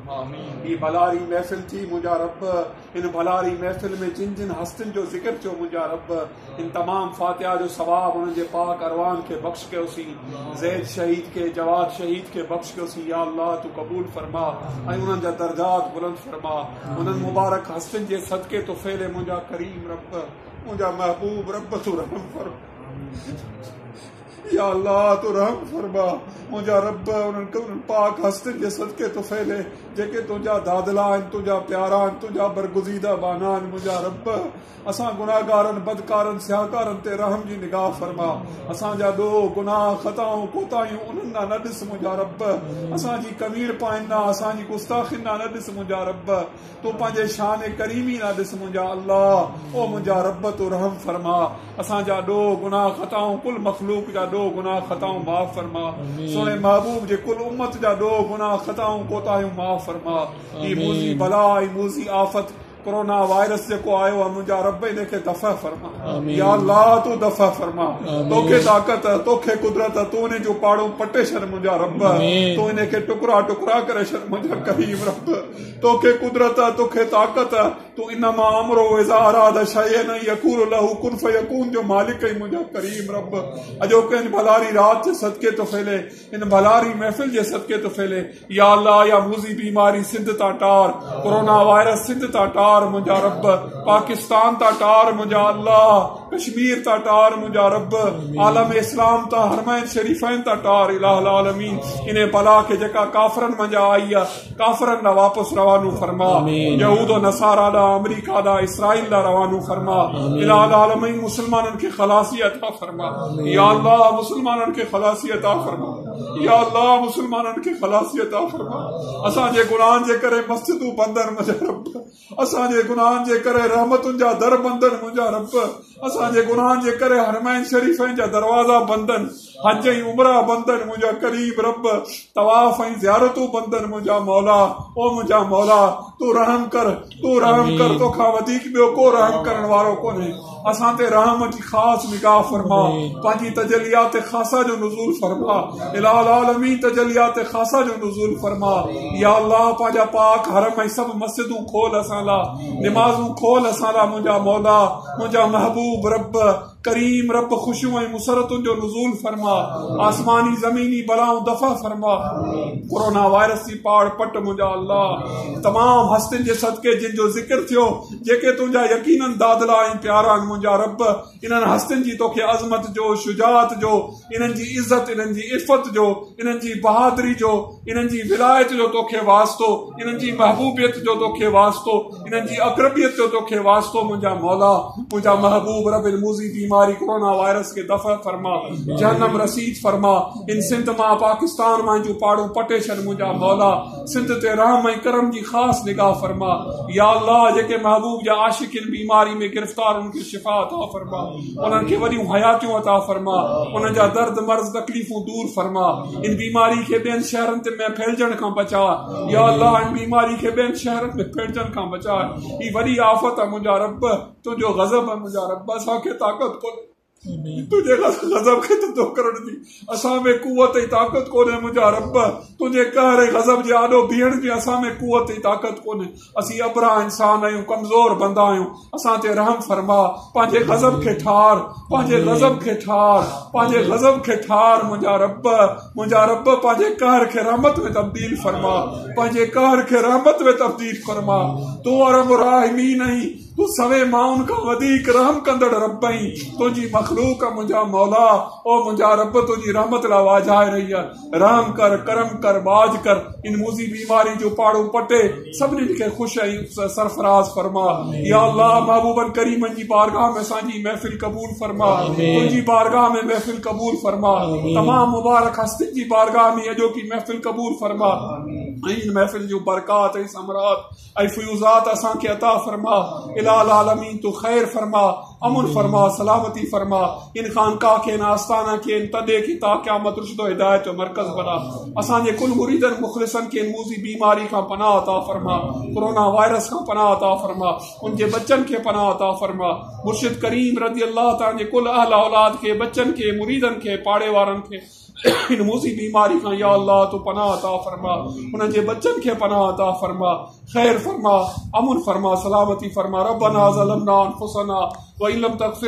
ही भलारी महफ़िल थी मुंहिंजा रब, इन भलारी महफ़िल में जिन जिन हस्तियुनि जो ज़िक्र थियो मुंहिंजा रब, इन तमाम फातिहा जो सवाब उन्हनि जे पाक अरवान खे बख़्श कयोसीं, ज़ैद शहीद के, जवाद शहीद के बख़्श कयोसीं। या अल्लाह तू कबूल फरमा ऐं उन्हनि जा दर्जात बुलंद फरमा। उन्हनि मुबारक हस्तियुनि जे सदके तो फैले मुंहिंजा करीम रब, मुंहिंजा महबूब रब तू रहम फरमा। या अल्लाह तू रहम फरमा मुंहिंजा रब, उन्हनि पाक हस्तियुनि जे सदके तो फैले जेके तुंहिंजा दादला आहिनि, तुंहिंजा प्यारा आहिनि, तुंहिंजा बरगुज़ीदा बाना आहिनि। मुंहिंजा रब असां गुनाहगारनि बदकारनि सियाकारनि ते रहम जी निगाह फरमा। असांजा ॾोह गुनाह ख़ताऊं कोताहियूं उन्हनि ना न ॾिस मुंहिंजा रब, असांजी कमीर पाइनि ना, असांजी गुस्ताखिन ना न ॾिस मुंहिंजा रब, तूं पंहिंजे शान करीमी ना ॾिस मुंहिंजा अल्लाह। ओ मुंहिंजा रब तू रहम फरमा, असांजा ॾोह गुनाह ख़ताऊं कुल मखलूक जा ॾोह गुनाह ख़ताऊं माफ़ फरमा। सोने महबूब जे कुल उम्मत जा ॾोह गुनाह ख़ताऊं कोताहियूं माफ़ फरमा। ही मूज़ी बला, ही मूज़ी आफ़त कोरोना वायरस जेको आयो आहे मुंहिंजा रब इनखे दफ़ा फरमा। या अल्लाह तू दफ़ा फरमा, तोखे ताक़त, तोखे कुदरत, तू इन जो पाड़ो पटे छॾ मुंहिंजा रब, तू इनखे टुकड़ा टुकड़ा करे छॾ मुंहिंजा करीम रब, तोखे कुदरत, तोखे ताक़त, तू इनमा अमरो इज़ा अरादा शयअन यकूनु लहू कुन फयकून जो मालिक ई मुंहिंजा करीम रब। अॼोके इन भलारी रात जे सदके तो फैले, इन भलारी महफ़िल जे सदके तो फैले। या अल्लाह या मूज़ी बीमारी सिंध ता टार, कोरोना वायरस सिंध ता टार मुंहिंजा रब, पाकिस्तान ता टार मुंहिंजा अल्लाह, कश्मीर ता टार मुंहिंजा रब, आलम इस्लाम ता हरमैन शरीफ़ैन ता टार इलाहुल आलमीन। इन बला के जेका काफ़रनि मंझा आई आहे काफ़रनि ॾांहुं वापसि रवानो फरमा, यहूद व नसारा ॾांहुं, अमरीका ॾांहुं, इसराइल ॾांहुं रवानो फरमा। इलाहुल आलमीन मुसलमाननि खे खलासी अता फरमा। या अल्लाह मुसलमाननि खे खलासी अता फरमा। या अल्लाह मुसलमाननि खे खलासी अता फरमा। असांजे गुनाहनि जे करे मस्जिदूं बंदि आहिनि मुंहिंजा रब, असांजे गुनाहनि जे करे रहमतुनि जा दर बंदि आहिनि मुंहिंजा रब, असांजे गुनाहनि जे करे हरमैन शरीफ़ैन जा दरवाज़ा बंदि आहिनि, हज ऐं उमरा बंदि आहिनि मुंहिंजा करीम रब, तवाफ़ ऐं ज़ियारतूं बंदि आहिनि मुंहिंजा मौला। ओ मुंहिंजा मौला तू रहम कर, तू रहम कर, तोखां वधीक ॿियो को रहम करण वारो कोन्हे। असां ते रहम जी ख़ासि निगाह फरमा, पंहिंजी तजलियात ख़ासा जो नुज़ूल फरमा। इलाहुल आलमीन तजलियात ख़ासा जो नुज़ूल फरमा। या अल्लाह पंहिंजा पाक हरम ऐं सभु मस्जिदूं खोल असां लाइ, निमाज़ूं खोल असां लाइ मुंहिंजा मौला, मुंहिंजा महबूब रब करीम रब, खुशियूं ऐं मुसरतुनि जो नुज़ूल फरमा, आसमानी ज़मीनी बलाऊं दफ़ा फरमा। कोरोना वायरस जी पाड़ पट मुंहिंजा अल्लाह, तमाम हस्तियुनि जे सदके जिन जो ज़िक्र थियो, जेके तुंहिंजा यकीनन दादला ऐं प्यारा आहिनि मुंहिंजा रब, इन्हनि हस्तियुनि जी तोखे अज़मत जो, शुजात जो, इन्हनि जी इज़त, इन्हनि जी इफ़त जो, इन्हनि जी बहादुरी जो, इन्हनि जी विलायत जो तोखे वास्तो, इन्हनि जी महबूबियत जो तोखे वास्तो, इन्हनि जी अक़रबियत जो तोखे वास्तो मुंहिंजा मौला, मुंहिंजा महबूब रब। मूज़ी बीमारी कोरोना वायरस के दफ़ा फरमा, जहन्नम रसीद फरमा। इन सिंध मां पाकिस्तान मां जो पाड़ो पटे छॾ मुंहिंजा मौला, सिंध ते रहम ऐं करम जी ख़ासि निगाह फरमा। या अल्लाह जेके महबूब जा आशिक इन बीमारी में गिरफ़्तार उनखे शिफ़ा अता फरमा, उन्हनि खे वॾियूं हयातियूं अता फरमा, उन्हनि जा दर्द मर्ज़ तकलीफ़ूं दूर फरमा। इन बीमारी खे ॿियनि शहरनि ते में फैलजण खां बचा। या अल्लाह इन बीमारी खे ॿियनि शहरनि में फैलजण खां बचा। ही वॾी आफ़त आहे मुंहिंजा रब, तुंहिंजो गज़ब आहे मुंहिंजा रब, असांखे ताक़त कोन्हे तुझे गज़ब खे तो करण जी, असां में कुवत ऐं ताक़त कोन्हे मुंहिंजा रब, तुंहिंजे कहर ऐं गज़ब जे आॾो बीहण जी असां में कुवत ऐं ताक़त कोन्हे। असीं अबरा इंसान आहियूं, कमज़ोर बंदा आहियूं, असां ते रहम फरमा। पंहिंजे गज़ब खे ठार, पंहिंजे गज़ब खे ठार, पंहिंजे गज़ब खे ठार मुंहिंजा रब, मुंहिंजा रब। पंहिंजे कहर खे रहमत में तब्दील फरमा, पंहिंजे कहर खे रहमत में तब्दील फरमा। तूं अरहम राहिमीन आहीं, तू सवे माउन खां वधीक रहम कंदड़ रब आहीं, तुंहिंजी मखलूक मुंहिंजा मौला। ओ मुंहिंजा रब तुंहिंजी रहमत लाइ वाजाए रही आहे, रहम कर, करम कर, बाज कर। इन मूज़ी बीमारी जो पाड़ो पटे सभिनी खे ख़ुशि ऐं सरफराज फरमा। या अल्लाह महबूबन करीमन जी बारगाह में असांजी महफ़िल क़बूल फरमा, तुंहिंजी बारगाह में महफ़िल क़बूल फरमा, तमाम मुबारक हस्तियुनि जी बारगाह में अॼोकी महफ़िल क़बूल फरमा। ऐं इन महफ़िल जूं बरक़ात ऐं समरात ऐं फ़यूज़ात असांखे अता फरमा। इलाहुल आलमीन तू ख़ैर फरमा, अमुन फरमा, सलामती फरमा। इन खानकाह के, इन आस्थाना के, इन तदे की ता क़यामत रुशद हिदायत जो मरकज़ बना। असांजे कुल मुरीदन मुख़लिसन के मूज़ी बीमारी खां पनाह अता फरमा, कोरोना वायरस खां पनाह अता फरमा, उनके बच्चन के पनाह अता फरमा। मुर्शिद करीम रज़ी अल्लाह ताला जे कुल अहल औलाद के, बच्चन के, मुरीदन के, पाड़े वारन के इन मूसी बीमारी का या अल्लाह तू पनाह अता फरमा, उन्हनि जे बच्चन के पनाह अता फरमा, खैर फरमा, अमन फरमा, सलामती फरमा। रब्बना ज़लमना अनफुसना व इन लम तग़फिर